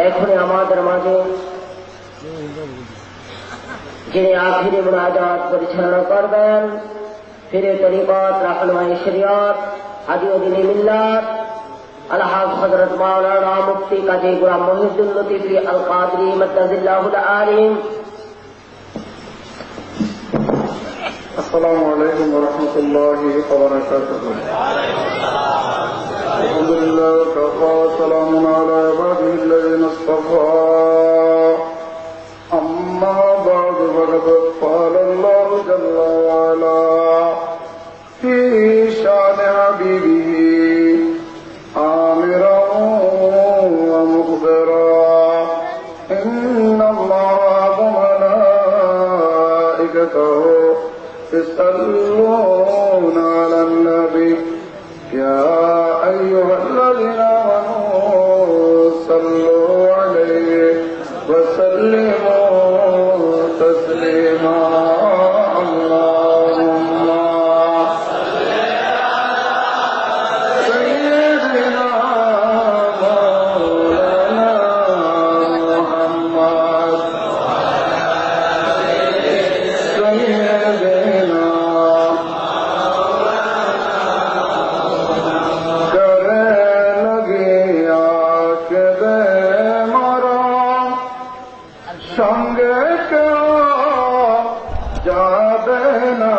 এখনই আমাদের মাঝে যিনি আখিরি মুনাজাত পরিচালনা করবেন, ফিরে তরিকত রাহনুমাই শরিয়ত হাদিও দ্বীন মিল্লাত আলহাজ হযরত মাওলানা মুফতি কাজী গোলাম মহিউদ্দিন লতিফী আল কাদরি মাদ্দাজিল্লাহুল আলিম। আসসালামু আলাইকুম ওয়া রাহমাতুল্লাহি ওয়া বারাকাতুহু। আলহামদুলিল্লাহ ওয়া সালামুন আলা ইবাদিহিল্লাযিনা ইসতাফা। আম্মা বা'দু ফাকাদ ক্বালা আল্লাহু জাল্লা ওয়া আলা ফী শানি হাবিবিহি আমিরান ওয়া মুখবিরান ইন্নাল্লাহা ওয়া মালাইকাতাহু يصلون على النبي يا أيها الذين آمنوا صلوا عليه وسلموا تسليما اللهم صل على سيدنا مولانا محمد সঙ্গে কেউ যাবে না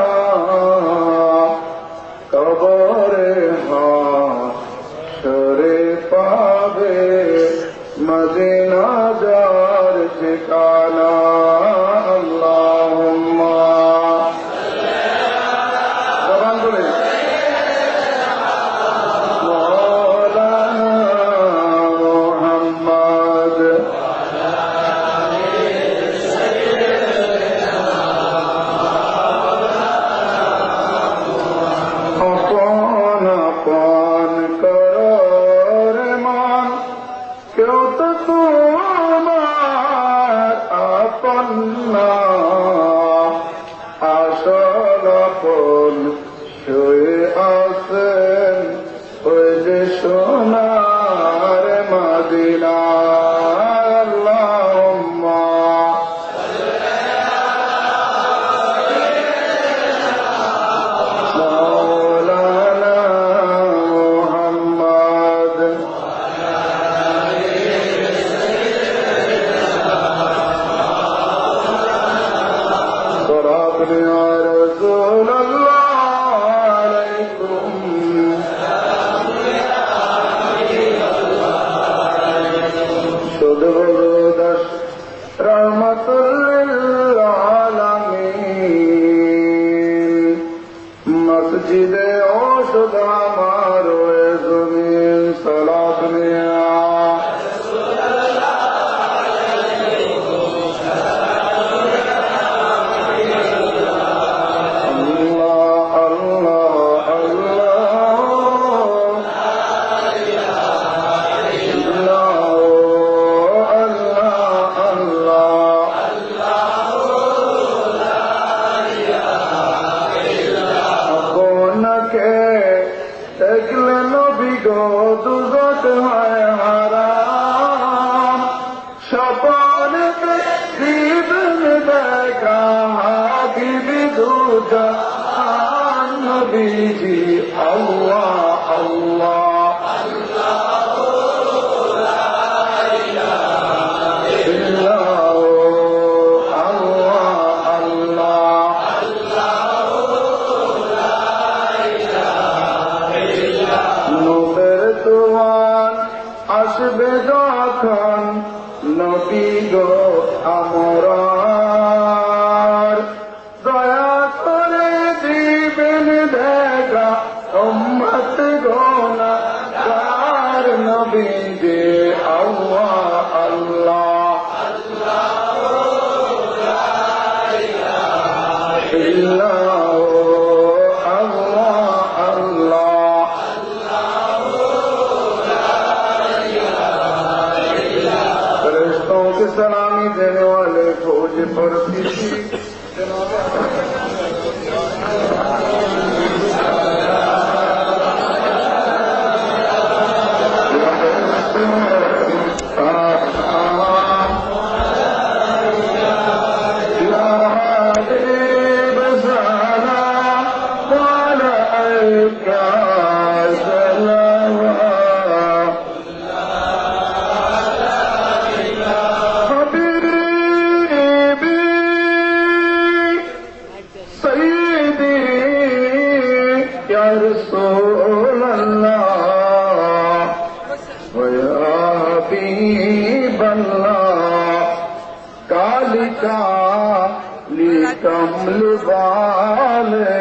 কবরে হাসরে পাবে মদিনা যার ঠিকানা আল্লাহুম্মা জবান বলে মাওলানা মুহাম্মদ কেউ তো তোমার আপন না, আসল আপন শুয়ে আছেন ওই যে সোনার মদিনা আল্লাহুম্মা মাওলানা মুহাম্মদ يا رسول الله عليكم شدودش رحمة للعالمين مسجد اوشد ہمارو زمین صلاة দুজক হয় হারাম সপন জীবন দেখা হাবিবি দুজান নবীজি আল্লাহ আল্লাহ আসবে যখন নবী গো আমরার দয়া করে দিবেন দেখা উম্মত গোনা কার নবী যে আল্লাহ আল্লাহ सलामी देने वाले फौज पर हबीब अल्लाह काली काली कमल वाले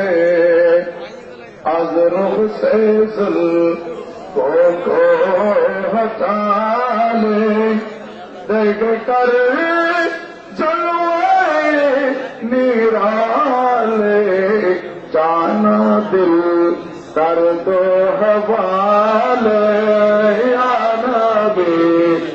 अज़रुख से जुल्फों को हटा ले देख कर जलवे निराले जाना दिल कर दो हवाले या नबी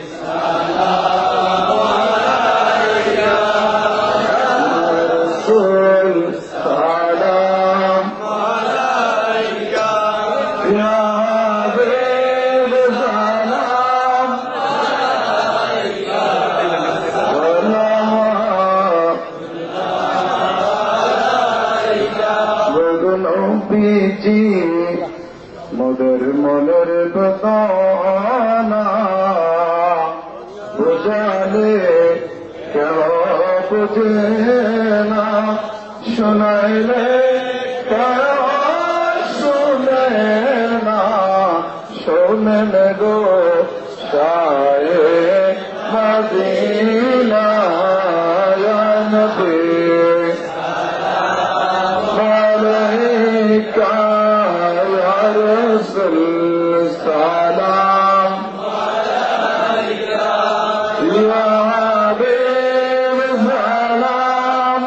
मगर मगर बताना बुझाले क्या बुझेना सुनाइले क्या सुनैना सुनन गो शाये मदीना या नबी मलैका सलाम या हबीब सलाम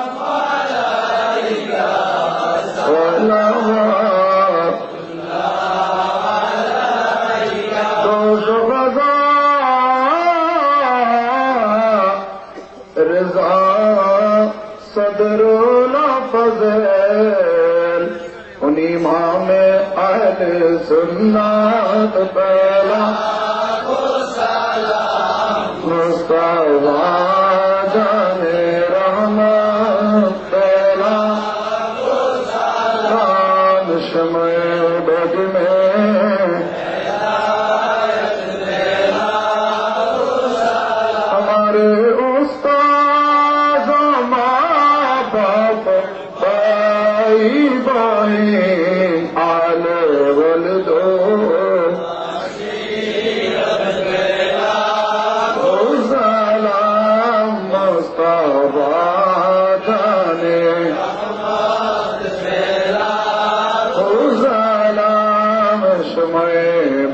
तो सुबह रज़ा सदरुल फज़ल उन्हीं माँ में अहले सुन्नत पहला मुस्तफा जाने रहमत पहला शमे बद में हमारे उस्ताद माँ बाप भाई भाई आले वल दो सलाम मुस्तफा जाने सलाम शमे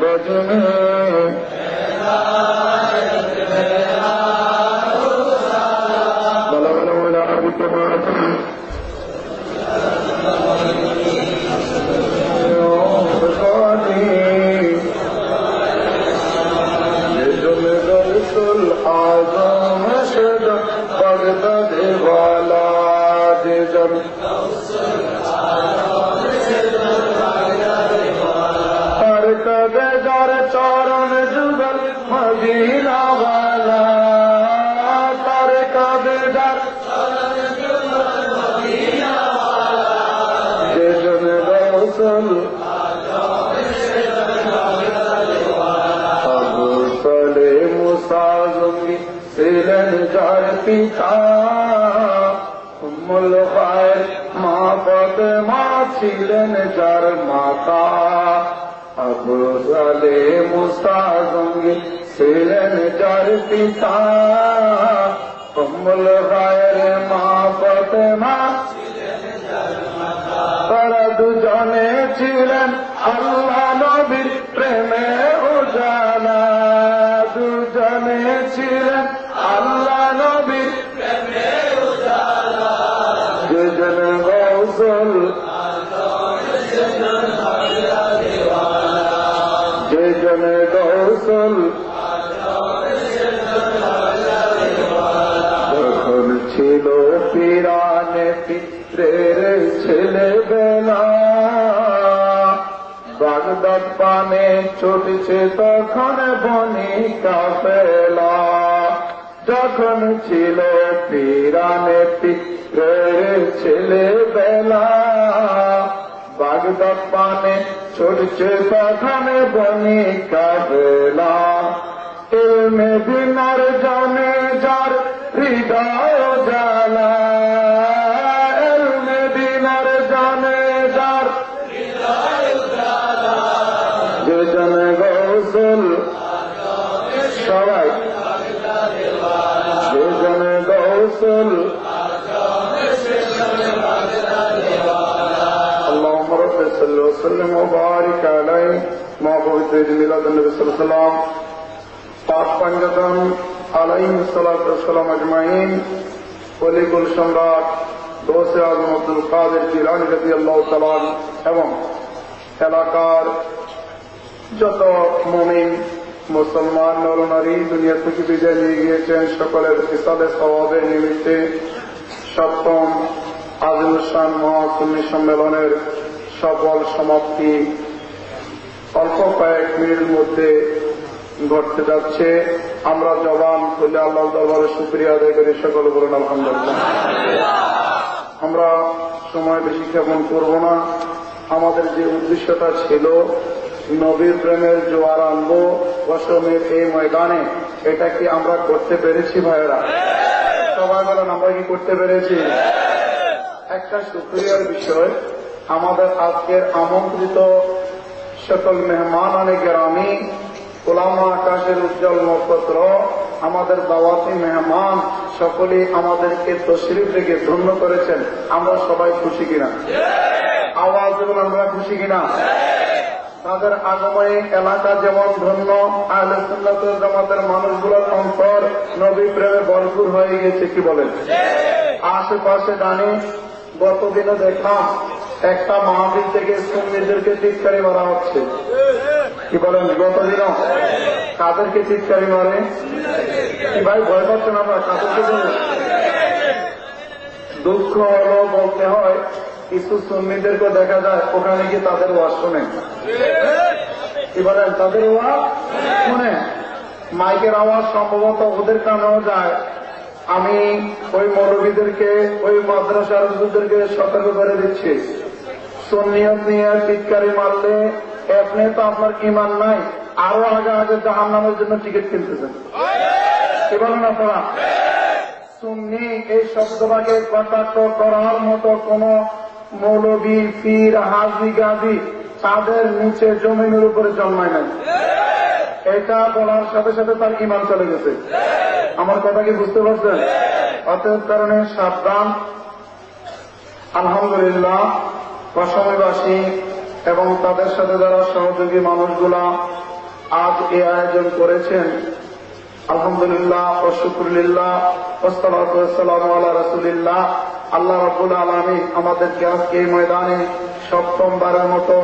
बद में चरण जुगल मदीना वाला तर कबीदार जन रसूल अबू सले मुसाज़मी सिलन जार पिता उम्मुल खैर माँ फातिमा छिलन जार माता अबू सले मुसाज़मी सिलन जार पिता उम्मुल खैर माँ फातिमा তারা দুজনে ছিলেন আল্লাহ নবীর প্রেমে উজালা দুজনে ছিলেন আল্লাহ নবীর প্রেমে উজালা দুজন গৌসল দুজন গৌসল যখন ছিল পিরানে পিত্রের ছেলেবেলা বাগদাদ পানে ছুটছে তখন বনি কাফেলা যখন ছিল পিরানে পিত্রের ছেলেবেলা বাগদাদ পানে ছুটছে তখন বনি কাফেলা ইলমে বিনার জানে যার হৃদয় জালা ইলমে বিনার জানে যার হৃদয় জালা যে জন গৌসল সবাই যায় যে জনে গৌসল اللهم رب صل وسلم وبارك عليه محبوب ميلاد النبي صلى الله عليه وسلم পাক পাঞ্জাতন আলাইহিস সালাতু ওয়াস সালাম আজমাইন ওলিকুল সম্রাট গৌসে আজম আব্দুল কাদের জিলানী রাদিয়াল্লাহু তাআলা এবং এলাকার যত মুমিন মুসলমান নরনারী দুনিয়া থেকে বিদায় নিয়ে গিয়েছেন সকলের ইসালে সওয়াবের নিমিত্তে সপ্তম আজিমুল শান মহাসুন্নি সম্মেলনের সফল সমাপ্তি অল্প কয়েক মিনিটের মধ্যে ঘটতে যাচ্ছে। আমরা জবান খুলে আল্লাহ দরবারে শুকরিয়া আদায় করি, সকলে বলুন আলহামদুলিল্লাহ। আমরা সময় বেশি ক্ষেপণ করব না। আমাদের যে উদ্দেশ্যটা ছিল নবীর প্রেমের জোয়ার আনবো অসমের এই ময়দানে, এটা কি আমরা করতে পেরেছি ভাইয়েরা? সবাই বলেন আমরা কি করতে পেরেছি? একটা শুকরিয়ার বিষয়, আমাদের আজকের আমন্ত্রিত সকল মেহমান গ্রামী ওলামা আকাশের উজ্জ্বল নক্ষত্র, আমাদের দাওয়াতি মেহমান সকলেই আমাদেরকে তশরিফ রেখে ধন্য করেছেন। আমরা সবাই খুশি কিনা? আওয়াজ দেবেন আমরা খুশি কিনা? তাদের আগমনে এলাকা যেমন ধন্য, আহলে সুন্নাত ওয়াল জামাতের মানুষগুলোর অন্তর নবী প্রেমে ভরপুর হয়ে গেছে। কি বলেন? আশেপাশে জানি গতদিনও দেখলাম একটা মাহফিল থেকে সুন্নিদেরকে টিটকারি মারা হচ্ছে। কি বলেন? গতদিনও কাদেরকে টিটকারি মারে? কি ভাই ভয় পাচ্ছেন আমরা? কাদেরকে বলে? দুঃখ হলো বলতে হয়, কিছু সুন্নিদেরকে দেখা যায় ওখানে গিয়ে তাদের ওয়াজ শোনে। কি বলেন? তাদের ওয়াজ শুনে মাইকের আওয়াজ সম্ভবত ওদের কানেও যায়। আমি ওই মৌলবীদেরকে, ওই মাদ্রাসার হুজুরদেরকে সতর্ক করে দিচ্ছি, সুন্নিয়ত নিয়ে টিটকারি মারলে আপনি তো আপনার ঈমান নাই, আরো আগে আগে জাহান্নামের জন্য টিকিট কিনতেছেন। কি বলেন আপনারা? সুন্নি এই শব্দটাকে কটাক্ষ করার মতো কোন মৌলবী, পীর, হাজি, গাজী তাদের নিচে জমিনের উপরে জন্মায় নাই। এটা বলার সাথে সাথে তার ঈমান চলে গেছে। আমার কথা কি বুঝতে পারছেন? অতএব কারণে সাবধান। আলহামদুলিল্লাহ, অসময়বাসী এবং তাদের সাথে যারা সহযোগী মানুষগুলা আজ এই আয়োজন করেছেন, আলহামদুলিল্লাহ ও শুকরুলিল্লাহ ওয়াসসালাতু ওয়াসসালামু আলা রাসূলিল্লাহ। আল্লাহ রাব্বুল আলামিন আমাদেরকে আজকে এই ময়দানে সপ্তমবারের মতো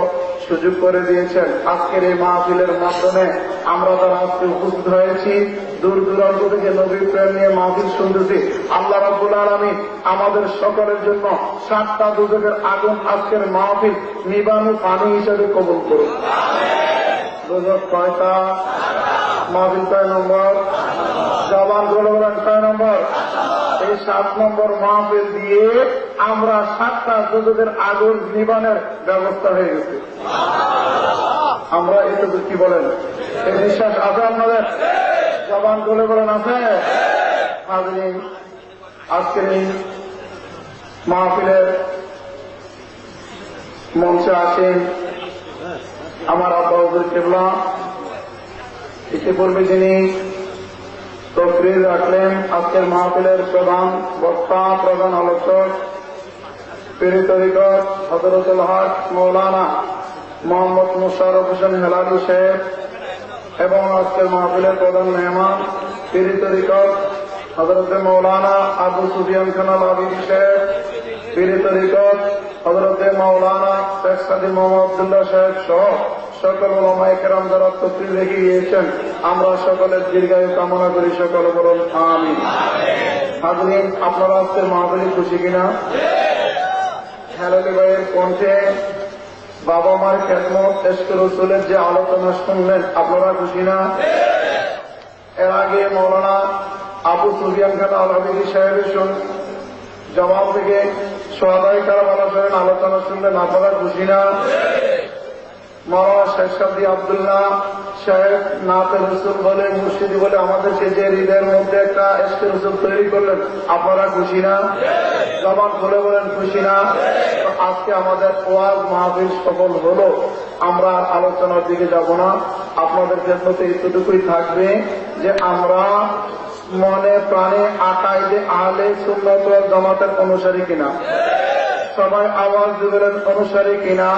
সুযোগ করে দিয়েছেন। আজকের এই মাহফিলের মাধ্যমে আমরা যারা আজকে উপস্থিত হয়েছি, দূর দূরান্ত থেকে নবীর প্রেম নিয়ে মাহফিল শুনতেছি, আল্লাহ রাব্বুল আলামিন আমাদের সকলের জন্য 7টা দুজকের আগুন আজকের মাহফিল নিবানো পানি হিসেবে কবুল করুন। দুজক কয়টা? মাহফিল কয় নম্বর? জবান বলে বলেন কয় নম্বর? এই 7 নম্বর মাহফিল দিয়ে আমরা 7টা দুজকের আগুন নিবানের ব্যবস্থা হয়ে গেছে। আমরা এটুকু কি বলেন? এই বিশ্বাস আছে আপনাদের? জবান বলে বলেন আছে? হাজরিন, আজকের এই মাহফিলের মঞ্চে আছেন আমার আব্বা হুজুর কিবলা। ইতিপূর্বে যিনি তকরীর রাখলেন, আজকের মাহফিলের প্রধান বক্তা, প্রধান আলোচক পীর তরিকত হযরতুল হক মাওলানা মোহাম্মদ মুশাররফ হোসেন হেলালী সাহেব এবং আজকের মাহফিলের প্রধান মেহমান পীর তরিকত হযরতে মাওলানা আবু সুফিয়ান খান আল-আবিদি সাহেব, পীর তরিকত হযরতে মাওলানা শেখ সাদি মোহাম্মদ আব্দুল্লাহ সাহেব সহ সকল উলামায়ে কেরাম যারা তকরীর রেখে গিয়েছেন, আমরা সকলের দীর্ঘায়ু কামনা করি। সকলে বলুন আমিন। হাজরিন, আপনারা আজকের মাহফিলে খুশি কিনা? হেলালী ভাইয়ের কণ্ঠে বাবা মার খেদমত, ইশকে রাসূলের যে আলোচনা শুনলেন, আপনারা খুশি না? এর আগে মাওলানা আবু সুফিয়ান খান আল-আবিদি সাহেবের জবাব থেকে সোহাদায়ে কারবালা সাহেবের আলোচনা শুনলেন, আপনারা খুশি না? মাওলানা শেখ সাদি আব্দুল্লাহ সাহেব নাতে রসুল বলে, মুর্শিদি বলে আমাদেরকে যে হৃদয়ের মধ্যে একটা এসকে রসুল তৈরি করলেন, আপনারা খুশি না? জবান খুলে বলেন খুশি না? আজকে আমাদের ওয়াজ মাহফিল সফল হলো। আমরা আলোচনার দিকে যাব না, আপনাদের ক্ষেত্রে এতটুকুই থাকবে যে আমরা মনে প্রাণে আকাইদে আহলে সুন্নাত ওয়াল জামাতের অনুসারী কিনা? সবাই আওয়াজ দিবেন অনুসারী কিনা?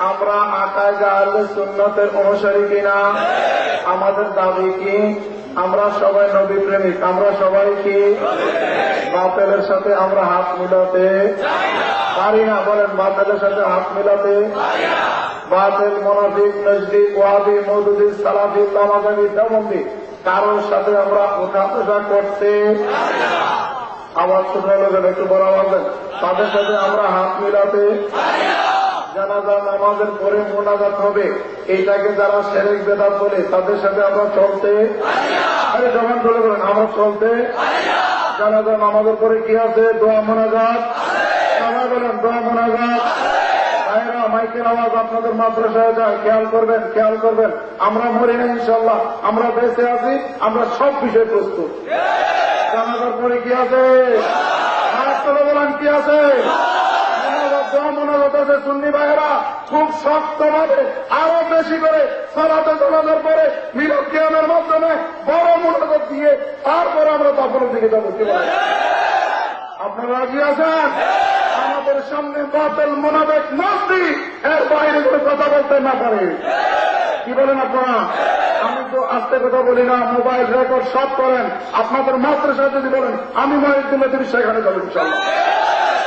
আমরা আকাইদে আহলে সুন্নাতের অনুসারী কিনা? আমাদের দাবি কি? আমরা সবাই নবী প্রেমিক। আমরা সবাই কি বাতিলের সাথে আমরা হাত মিলাতে পারি না? বলেন, বাতিলের সাথে হাত মিলাতে বাতিল, মুনাফিক, নজদিক, ওয়াহাবি, মওদুদি, সালাফি, লামাজাবি, দেওবন্দি কারোর সাথে আমরা ওঠা বসা করতে আওয়াজ শুনে লোকের একটু বড় আওয়াজে তাদের সাথে আমরা হাত মিলাতে, জানাজা নামাজের পরে মোনাজাত হবে, এইটাকে যারা শিরক বিদআত বলে তাদের সাথে আমরা চলতে, আরে জবান খুলে বলেন আমরা চলতে। জানাজা নামাজের পরে কি আছে? দোয়া মোনাজাত। সবাই বলেন দোয়া মোনাজাত। ভাইরা, মাইকের আওয়াজ আপনাদের মাদ্রাসায় যায়, খেয়াল করবেন, খেয়াল করবেন। আমরা মরি না ইনশাল্লাহ, আমরা বেঁচে আছি, আমরা সব বিষয়ে প্রস্তুত। জানাজার পরে কি আছে? হাত তুলে বলেন কি আছে? মনোরথ আছে। সুন্নি ভাইয়েরা খুব শক্তভাবে আরো বেশি করে সালাতে জানাজার পরে মিলাদ কিয়ামের মাধ্যমে বড় মনোরথ দিয়ে তারপরে আমরা দাফনের দিকে যাবো। আপনারা রাজি আছেন? আমাদের সামনে বাতিল, মুনাফিক, নাস্তিক এর বাইরে করে কথা বলতে না পারে। কি বলেন আপনারা? আমি তো আস্তে কথা বলি না, মোবাইল রেকর্ড সব করেন। আপনাদের মাদ্রাসায় যদি বলেন আমি মহিউদ্দিন সেখানে যাবো ইনশাআল্লাহ।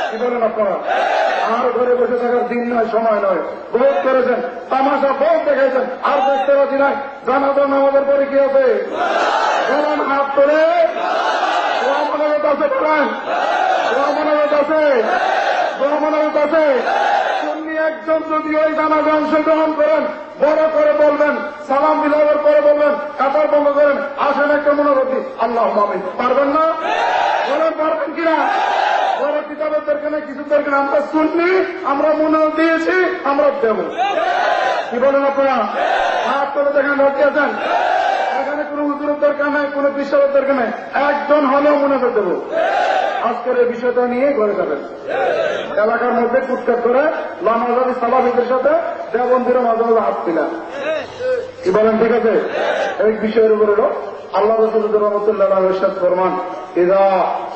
কি বলেন আপনারা? আর ঘরে বসে থাকার দিন নয়, সময় নয়। বহুত করেছেন, তামাশা বহুত দেখাইছেন, আর দেখতে পাচ্ছি নাই। জানাজা নামাজের পরে কি আছে? বলেন হাত তোলে। দোয়া মোনাজাত আছে, বলেন দোয়া মোনাজাত আছে, দোয়া মোনাজাত আছে। সুন্নি একজন যদি ওই জানাজা অংশগ্রহণ করেন, বড় করে বলবেন, সালাম বিলাবার পরে বলবেন, কাতার বন্ধ করেন, আসেন একটা মনোরথী আল্লাহ আমিন। পারবেন না? বলেন পারবেন কিনা? বড় কিতাবের দরকার নেই, কিছু দরকার। আমরা শুননি, আমরা মনে দিয়েছি, আমরা দেব। কি বলেন আপনারা? হাত করে দেখেন রাজি আছেন? এখানে কোনো হুজুরের দরকার নাই, কোনো বিশ্বাসের দরকার নেই, একজন হলেও মনে করে দেব। আজকের এই বিষয়টা নিয়ে ঘরে যাবেন। এলাকার মধ্যে কুটকাট করে লামাজাবি সালাফিদের সাথে দেওবন্দিরা মাঝে মাঝে হাত পিলা। কি বলেন? ঠিক আছে? এই বিষয়ের উপর হল আল্লাহ রাসূল রাহমাতুল্লাহ আলাইহি ইরশাদ ফরমান, ইযা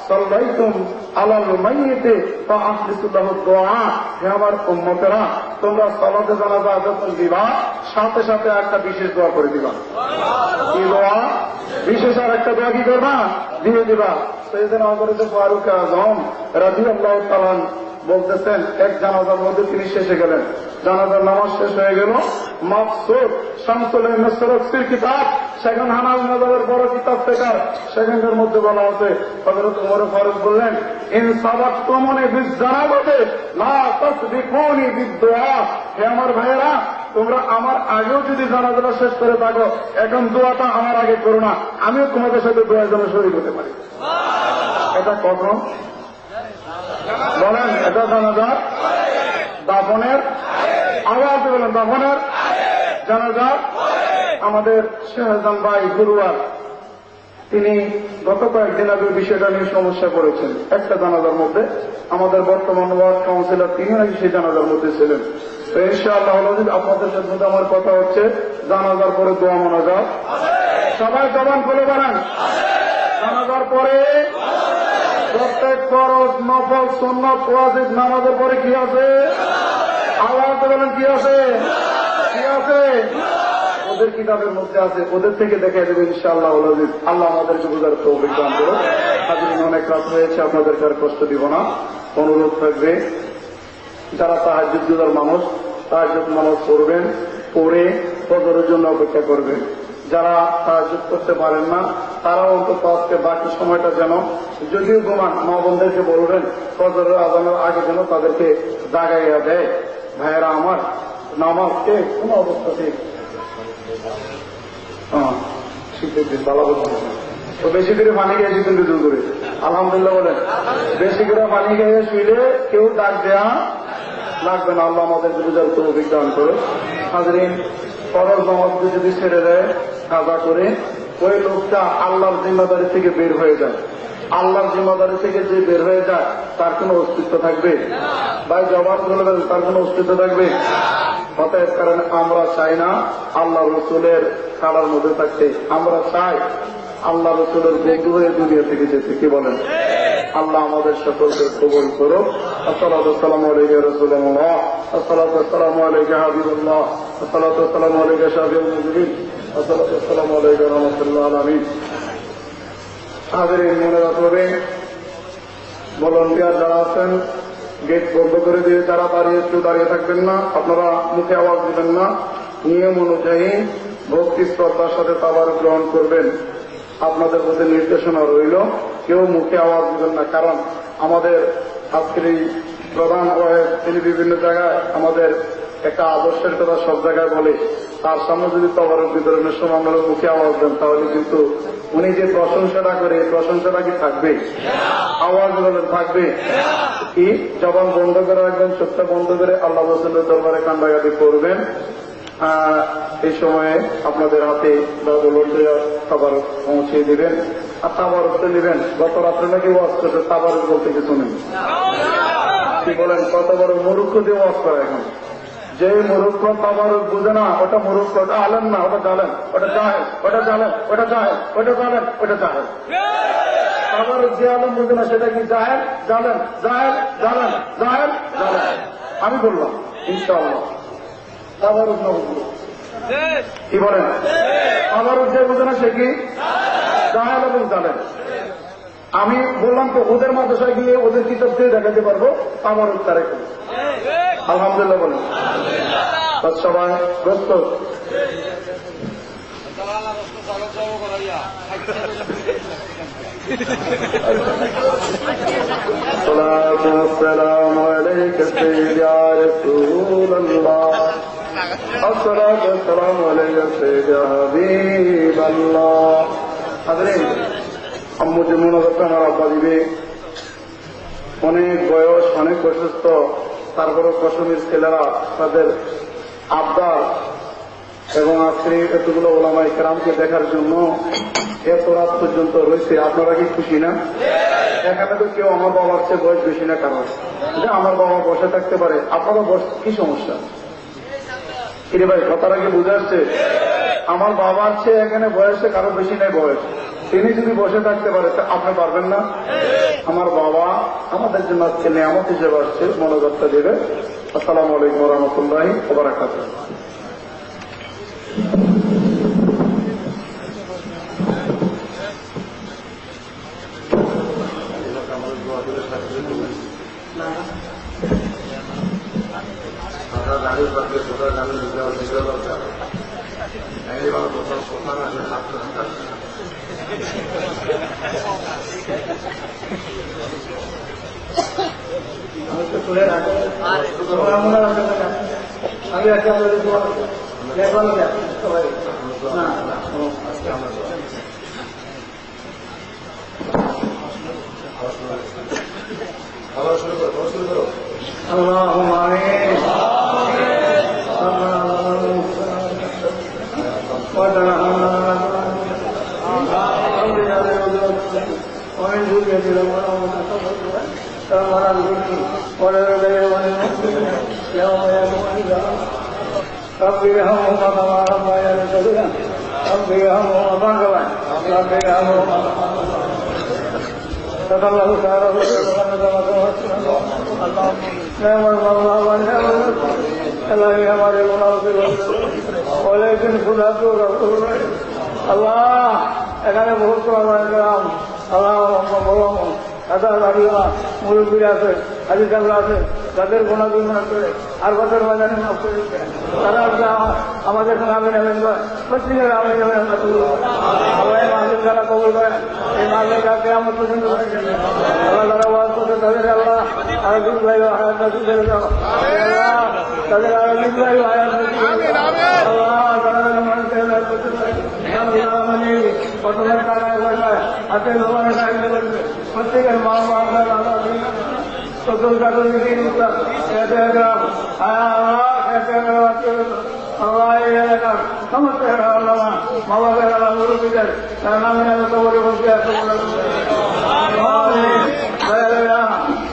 সাল্লাইতুম আলাল মাইয়িতি ফাআখলিসু লাহু দুআ। হে আমার উম্মতেরা, তোমরা সালাতে জানাজা যখন দিবা, সাথে সাথে একটা বিশেষ দোয়া করে দিবা। কি দোয়া? বিশেষ আর একটা দোয়া কি করবা? দিয়ে দিবা। সাইয়েদনা হযরত ফারুক আযম রাদিয়াল্লাহু তাআলা বলতেছেন, এক জানাজার মধ্যে তিনি শেষে গেলেন, জানাজার নামাজ শেষ হয়ে গেল। মাকসুদ শামসুল নসরতের কিতাব, সেখানে হানাফি মাযহাবের বড় কিতাব থেকে সেখানকার মধ্যে বলা আছে, হযরত ওমর ফারুক বললেন, ইন সাবাকতুমুনি বিজ-জানাজাতি লা তাসবিকুনি বিদ-দুআ। হে আমার ভাইয়েরা, তোমরা আমার আগেও যদি জানাজাটা শেষ করে থাকো, এখন দোয়াটা আমার আগে করো না, আমিও তোমাদের সাথে দোয়ার জন্য শরীক হতে পারি। এটা কখন বলেন? এটা জানাজার দাফনের আওয়াজ বলেন, দাফনের জানাজার। আমাদের শাহজাহান ভাই গুরুয়ার, তিনি গত কয়েকদিন আগে বিষয়টা নিয়ে সমস্যা করেছেন। একটা জানাজার মধ্যে আমাদের বর্তমান ওয়ার্ড কাউন্সিলর, তিনি নাকি সেই জানাজার মধ্যে ছিলেন। তো ইনশাআল্লাহ আপনাদের সাথে আমার কথা হচ্ছে, জানাজার পরে দোয়া মোনাজাত। সবাই জবান খুলে বলেন, জানাজার পরে প্রত্যেক ফরজ, নফল, সুন্নাত, ওয়াজিব নামাজের পরে কি আছে? আওয়াজ বলেন কি আছে? কি আছে? ওদের কিতাবের মধ্যে আছে, ওদের থেকে দেখাই দেবে ইনশাআল্লাহ। আল্লাহ আমাদেরকে বোঝার তৌফিক দান করুন। হাজিরিন, অনেক রাত হয়েছে, আপনাদেরকে আর কষ্ট দিব না। অনুরোধ থাকবে, যারা তাহাজ্জুদের মানুষ, তাহাজ্জুদ নামাজ পড়বেন, পড়ে ফজরের জন্য অপেক্ষা করবেন। যারা তাহাজ্জুদ করতে পারেন না, তারা অন্তত আজকে বাকি সময়টা যেন, যদিও ঘুমান, মা বোনদেরকে বলবেন ফজরের আযানের আগে যেন তাদেরকে জাগাইয়া দেয়। ভাইয়েরা আমার, নামাজকে কোন অবস্থাতে শীতের দিন ভালো তো বেশি করে পানি খেয়েছি কিন্তু দূর করে আলহামদুলিল্লাহ বলেন, বেশি করে পানি খেয়ে শুইলে কেউ ডাক দেয়া লাগবে না। আল্লাহ আমাদের বুঝার তৌফিক দান করে। হাজরিন, ফরজ নামাজকে যদি ছেড়ে দেয় কাজা করে, ওই লোকটা আল্লাহর জিম্মাদারি থেকে বের হয়ে যায়। আল্লাহর জিম্মাদারি থেকে যে বের হয়ে যায় তার কোনো অস্তিত্ব থাকবে? ভাই জবাব বলবেন, তার কোনো অস্তিত্ব থাকবে? অতএব কারণে আমরা চাই না আল্লাহ রসুলের কারার মধ্যে থাকতে, আমরা চাই আল্লাহ রসুলের বন্ধু হয়ে দুনিয়া থেকে যেতে। কি বলেন? আল্লাহ আমাদের সকলকে কবুল করুক। আসসালাতু ওয়াসসালামু আলাইকা রাসূলুল্লাহ, আসসালাতু ওয়াসসালামু আলাইকা হাবিবুল্লাহ, আসসালাতু ওয়াসসালামু আলাইকা শাফিউল মুজরিমিন, আসসালাতু ওয়াসসালামু আলাইকা রাহমাতুল্লাহ আলামিন। হাজিরিন, মনে রাখবেন, ভলান্টিয়ার যারা আছেন গেট বন্ধ করে দিয়ে যারা দাঁড়িয়ে থাকবেন না, আপনারা মুখে আওয়াজ দিবেন না। নিয়ম অনুযায়ী ভক্তি শ্রদ্ধার সাথে তাবারুক গ্রহণ করবেন। আপনাদের প্রতি নির্দেশনা রইল, কেউ মুখে আওয়াজ দিবেন না। কারণ আমাদের আজকের এই প্রধান তিনি বিভিন্ন জায়গায় আমাদের একটা আদর্শের কথা সব জায়গায় বলে, তার সামনে যদি তাবারুক বিতরণের সময় আমরা মুখে আওয়াজ দেন তাহলে কিন্তু উনি যে প্রশংসাটা করে এই প্রশংসাটা কি থাকবে? আওয়াজ বলেন থাকবে কি? জবান বন্ধ করে রাখবেন, চোখটা বন্ধ করে আল্লাহ রাসূলের দরবারে কান্দাকাটি করবেন। এই সময়ে আপনাদের হাতে তাবারুক পৌঁছে দিবেন আর তাবারুকটা নেবেন। গত রাত্রে নাকি ওয়াজ করছে, তাবারুক বলতে কিছু নেই। কি বলেন? কত বড় মূর্খ দিয়ে ওয়াজ করে এখন। যে মূর্খ তাবারুক বুঝে না, ওটা মূর্খ, ওটা আলেম না, ওটা জালেম, ওটা জাহেল, ওটা জালেম, ওটা জাহেল, ওটা জালেম, ওটা জাহেল। তাবারুক যে আলেম বুঝে না সেটা কি জাহেল, জালেম, জাহেল, জালেম, জাহেল, জালেম। আমি বললাম ইনশাআল্লাহ তাবারুক না বুঝলো। কি বলেন? তাবারুক যে বুঝে না সে কি জাহেল এবং জালেম। আমি বললাম তো ওদের মাদ্রাসায় গিয়ে ওদের কিতাব দিয়ে দেখাতে পারবো তাবারুক তারে করে। আলহামদুলিল্লাহ বলেন। সবাই প্রস্তুত? الصلاة والسلام عليك سيدي يا رسول الله, الصلاة والسلام عليك سيدي يا حبيب الله. হাজরিন, আম্মু যে মোনাজাতটা আমার আব্বা দিবে, অনেক বয়স, অনেক অসুস্থ, তারপরও কসমের ছেলেরা তাদের আব্বার এবং আজকে এতগুলো ওলামায়ে কেরামকে দেখার জন্য এত রাত পর্যন্ত রয়েছে। আপনারা কি খুশি না? এখানে তো কেউ আমার বাবার চেয়ে বয়স বেশি না, কারণ যে আমার বাবা বসে থাকতে পারে, আপনারা বসে কি সমস্যা? কিরে ভাই, কথাটা কি বুঝে আসছে? আমার বাবার চেয়ে এখানে বয়সে কারো বেশি নেই বয়স, তিনি যদি বসে থাকতে পারে তা আপনি পারবেন না? আমার বাবা আমাদের জন্য আজকে নিয়ামত হিসেবে আসছে, মনোযোগটা দেবে। আসসালামু আলাইকুম ওয়া রাহমাতুল্লাহি ওয়া বারাকাতুহু। আমি একটা اللهم آمين ومن ذريته يوم رب ارحمهما كما ربياني صغيرا رب ارحمهما رب ارحمهما صدق الله تعالى نعم المولى ونعم الذي हमारे मुनाफिर लेकिन खुदा तो रसूल আল্লাহ এখানে বহুত গ্রাম আল্লাহ বলো দাদা দাদিরা মুরব্বীরা আছে, হাজি সাহেবরা আছে, যাদের গোনা দুর্গুণ করে আর বছর বাজারে মাফ করে দিচ্ছে, তারা আমাদের সঙ্গে আমি নেবেন প্রত্যেকের আমি নেবেন আল্লাহ মাহফিল যারা কবুল করে এই মাহফিল যাকে আমার পছন্দ করে আল্লাহ যারা ওয়াজ করতে তাদের আল্লাহ আরো দিন ভাই হায়াত নসিব করে দাও আল্লাহ, তাদের আরো দিন ভাই হায়াত নসিব করে দাও আল্লাহ, তারা মানুষের প্রথমে টাকায় পয়সায় হাতে লোকের সাহায্য করবে প্রত্যেকের মা বাবা আল্লাহ সকল কাটল আল্লাহ এই এলাকার সমস্ত আল্লাহ মা বাবার আল্লাহ মুরব্বীদের তার নামে আমি কবরে বসে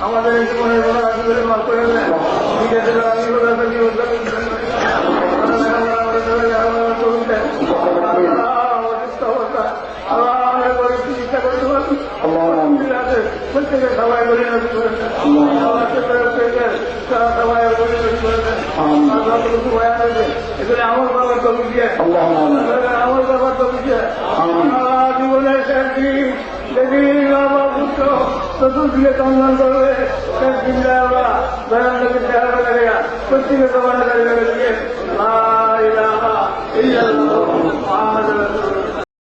আমাদের এই জীবনের বড় রাশিগুলি মাফ করে দেন বিদেশের রাশিগুলো চিকিৎসা করতে পারছি প্রত্যেকে সবাই বলি নদী করেছেন সবাই বলি নদী করেছেন বয়ান হয়েছে এগুলি আমার বাবার কবি দিয়ে আমার বাবার কবি দিয়ে জীবনের শেষ দিন যেদিন বাবা পুত্র চতুর্দিকে কন্দন করবে শেষ দিনটা আমরা দয়াল নদীর চেহারা লাগেগা প্রত্যেকে সবার লাগে